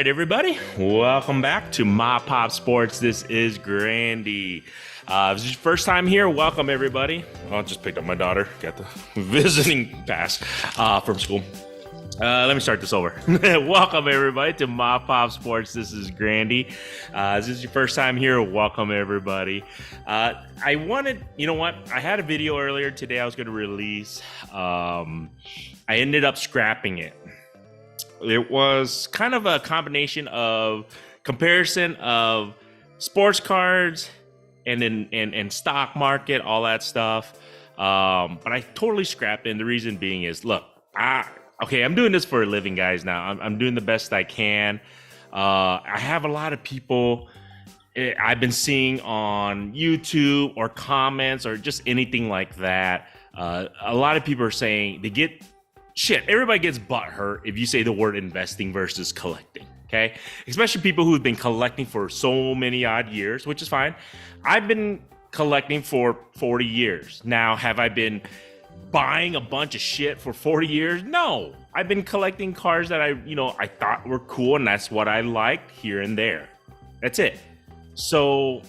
everybody, welcome back to MAPOP Sports. This is Grandy. If this is your first time here, welcome everybody. I just picked up my daughter, got the visiting pass from school. Let me start this over. Welcome everybody to MAPOP Sports. This is Grandy. If this is your first time here, welcome everybody. I wanted, I had a video earlier today I was going to release. I ended up scrapping it. It was kind of a combination of comparison of sports cards and stock market, all that stuff. But I totally scrapped it. And the reason being is, look, I'm doing this for a living, guys. Now I'm doing the best I can. I have a lot of people I've been seeing on YouTube or comments or just anything like that. A lot of people are saying they get everybody gets butthurt if you say the word investing versus collecting, okay? Especially people who've been collecting for so many odd years, which is fine. I've been collecting for 40 years. Now, have I been buying a bunch of shit for 40 years? No. I've been collecting cards that I thought were cool, and that's what I liked here and there. That's it. So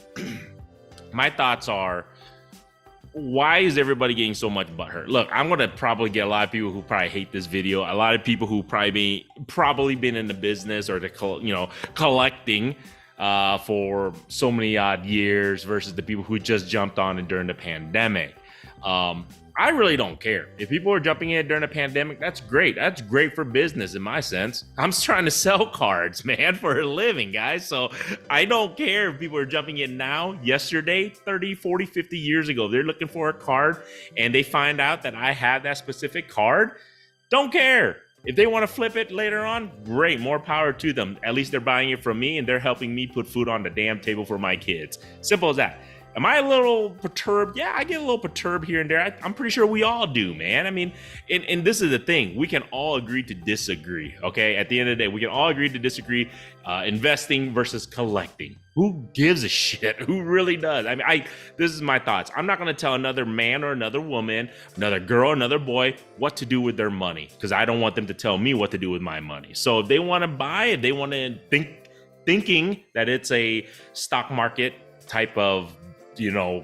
my thoughts are, why is everybody getting so much butthurt? Look, I'm going to probably get a lot of people who probably hate this video, a lot of people who probably been in the business or collecting for so many odd years versus the people who just jumped on it during the pandemic. I really don't care. If people are jumping in during a pandemic, that's great. That's great for business in my sense. I'm trying to sell cards, man, for a living, guys. So I don't care if people are jumping in now, yesterday, 30, 40, 50 years ago. They're looking for a card and they find out that I have that specific card. Don't care. If they want to flip it later on, great, more power to them. At least they're buying it from me and they're helping me put food on the damn table for my kids. Simple as that. Am I a little perturbed? Yeah, I get a little perturbed here and there. I'm pretty sure we all do, man. I mean, and this is the thing. We can all agree to disagree, okay? At the end of the day, we can all agree to disagree. Investing versus collecting. Who gives a shit? Who really does? I mean, this is my thoughts. I'm not going to tell another man or another woman, another girl, another boy what to do with their money because I don't want them to tell me what to do with my money. So if they want to buy, if they want to thinking that it's a stock market type of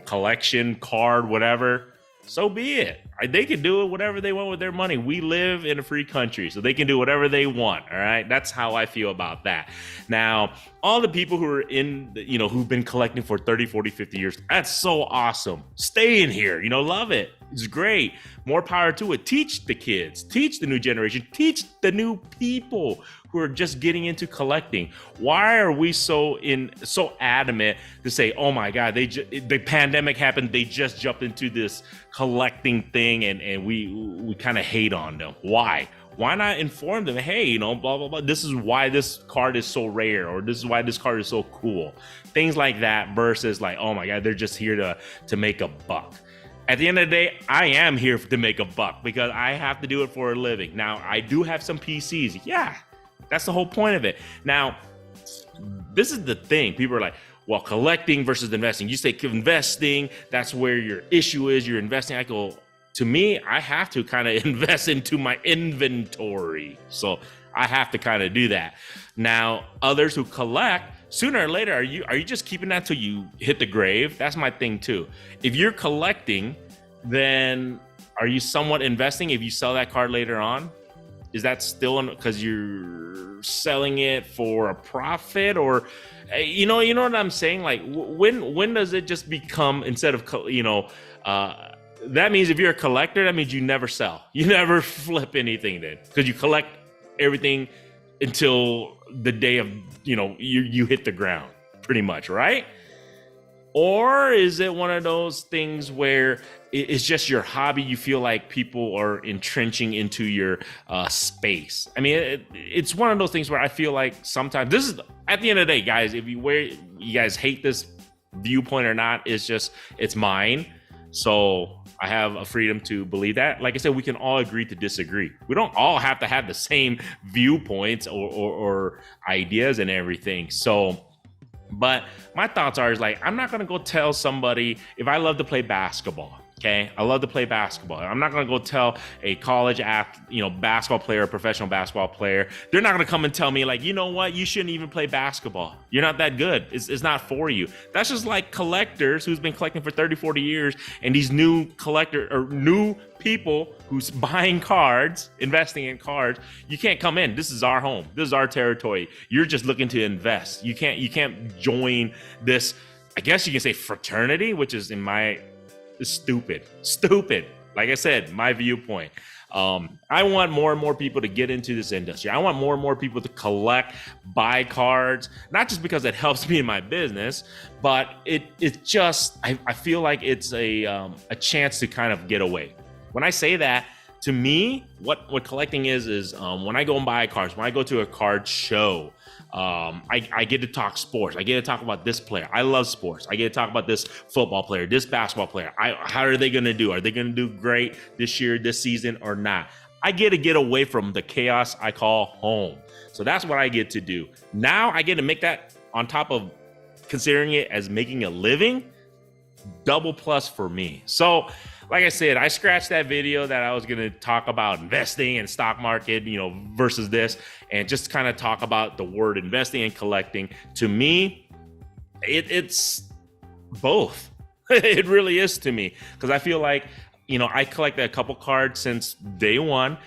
collection card, whatever, so be it. They can do it whatever they want with their money. We live in a free country, so they can do whatever they want. All right, that's how I feel about that. Now, all the people who are who've been collecting for 30, 40, 50 years, that's so awesome. Stay in here, love it. It's great. More power to it. Teach the kids, teach the new generation, teach the new people who are just getting into collecting. Why are we so adamant to say, oh my God, the pandemic happened, they just jumped into this collecting thing and we kind of hate on them? Why not inform them, hey, blah, blah, blah, this is why this card is so rare, or this is why this card is so cool. Things like that versus like, oh my God, they're just here to make a buck. At the end of the day, I am here to make a buck because I have to do it for a living. Now, I do have some PCs. Yeah, that's the whole point of it. Now, this is the thing. People are like, well, collecting versus investing. You say investing, that's where your issue is. You're investing. I go, to me, I have to kind of invest into my inventory. So I have to kind of do that. Now, others who collect, sooner or later, are you just keeping that till you hit the grave? That's my thing too. If you're collecting, then are you somewhat investing if you sell that card later on? Is that still because you're selling it for a profit, or you know what I'm saying? Like when does it just become, instead of that means if you're a collector, that means you never sell, you never flip anything then, because you collect everything until the day of you hit the ground, pretty much, right? Or is it one of those things where it's just your hobby? You feel like people are entrenching into your space. I mean, it's one of those things where I feel like sometimes, this is at the end of the day, guys, if you guys hate this viewpoint or not, it's mine. So I have a freedom to believe that. Like I said, we can all agree to disagree. We don't all have to have the same viewpoints or ideas and everything. So, but my thoughts are, I'm not going to go tell somebody, if I love to play basketball, Okay, I love to play basketball. I'm not gonna go tell a college basketball player, professional basketball player. They're not gonna come and tell me like, you know what, you shouldn't even play basketball. You're not that good. It's not for you. That's just like collectors who's been collecting for 30, 40 years, and these new people who's buying cards, investing in cards. You can't come in. This is our home. This is our territory. You're just looking to invest. You can't join this. I guess you can say fraternity, which is stupid. Like I said, my viewpoint. I want more and more people to get into this industry. I want more and more people to collect, buy cards, not just because it helps me in my business, but it's just, I feel like it's a chance to kind of get away. When I say that, to me, what collecting is when I go and buy cards, when I go to a card show, I get to talk sports. I get to talk about this player. I love sports. I get to talk about this football player, this basketball player. How are they going to do? Are they going to do great this year, this season, or not? I get to get away from the chaos I call home. So that's what I get to do. Now I get to make that on top of considering it as making a living, double plus for me. So like I said, I scratched that video that I was going to talk about investing and stock market, versus this, and just kind of talk about the word investing and collecting. To me, it's both. It really is to me, because I feel like, I collected a couple cards since day one.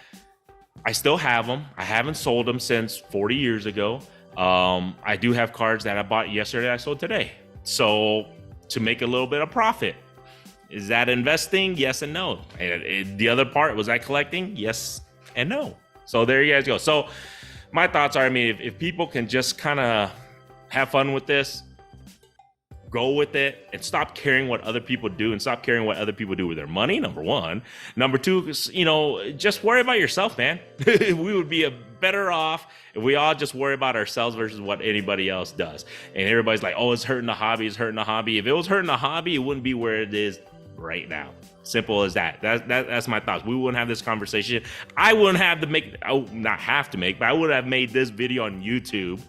I still have them. I haven't sold them since 40 years ago. I do have cards that I bought yesterday, I sold today. So to make a little bit of profit. Is that investing? Yes and no. And the other part, was I collecting? Yes and no. So there you guys go. So my thoughts are, if people can just kind of have fun with this, go with it, and stop caring what other people do, and stop caring what other people do with their money, number one. Number two, just worry about yourself, man. We would be better off if we all just worry about ourselves versus what anybody else does. And everybody's like, oh, it's hurting the hobby, it's hurting the hobby. If it was hurting the hobby, it wouldn't be where it is right now. Simple as that. That's my thoughts. We wouldn't have this conversation. I wouldn't have to make, not have to make, but I would have made this video on YouTube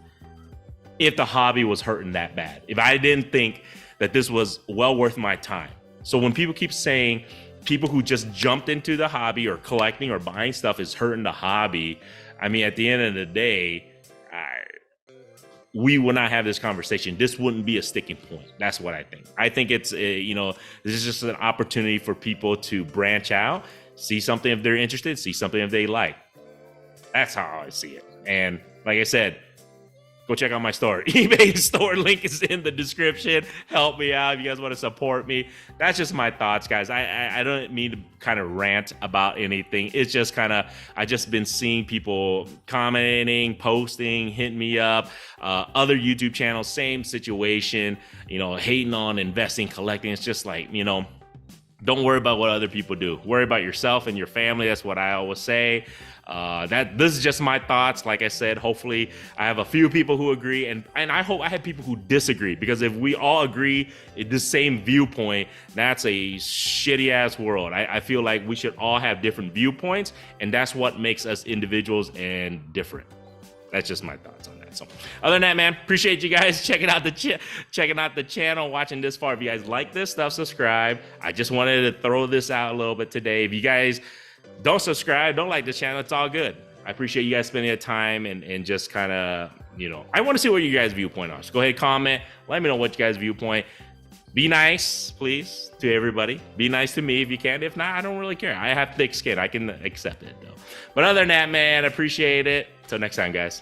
if the hobby was hurting that bad. If I didn't think that this was well worth my time. So when people keep saying people who just jumped into the hobby or collecting or buying stuff is hurting the hobby, at the end of the day, we will not have this conversation. This wouldn't be a sticking point. That's what I think. I think it's, this is just an opportunity for people to branch out, see something if they're interested, see something if they like. That's how I see it. And like I said, go check out my store. eBay store link is in the description. Help me out if you guys want to support me. That's just my thoughts, guys. I don't mean to kind of rant about anything. It's just I just been seeing people commenting, posting, hitting me up. Other YouTube channels, same situation, hating on investing, collecting. It's just like, don't worry about what other people do. Worry about yourself and your family. That's what I always say. This is just my thoughts. Like I said, hopefully I have a few people who agree, and I hope I have people who disagree, because if we all agree in the same viewpoint, that's a shitty ass world. I feel like we should all have different viewpoints, and that's what makes us individuals and different. That's just my thoughts on that. So other than that, man, appreciate you guys checking out the channel, watching this far. If you guys like this stuff, subscribe. I just wanted to throw this out a little bit today. If you guys don't subscribe, don't like the channel, it's all good. I appreciate you guys spending the time and just kind of, I want to see what you guys' viewpoint are. So go ahead, comment, let me know what you guys' viewpoint. Be nice, please, to everybody. Be nice to me if you can. If not, I don't really care. I have thick skin. I can accept it, though. But other than that, man, appreciate it. Till next time, guys.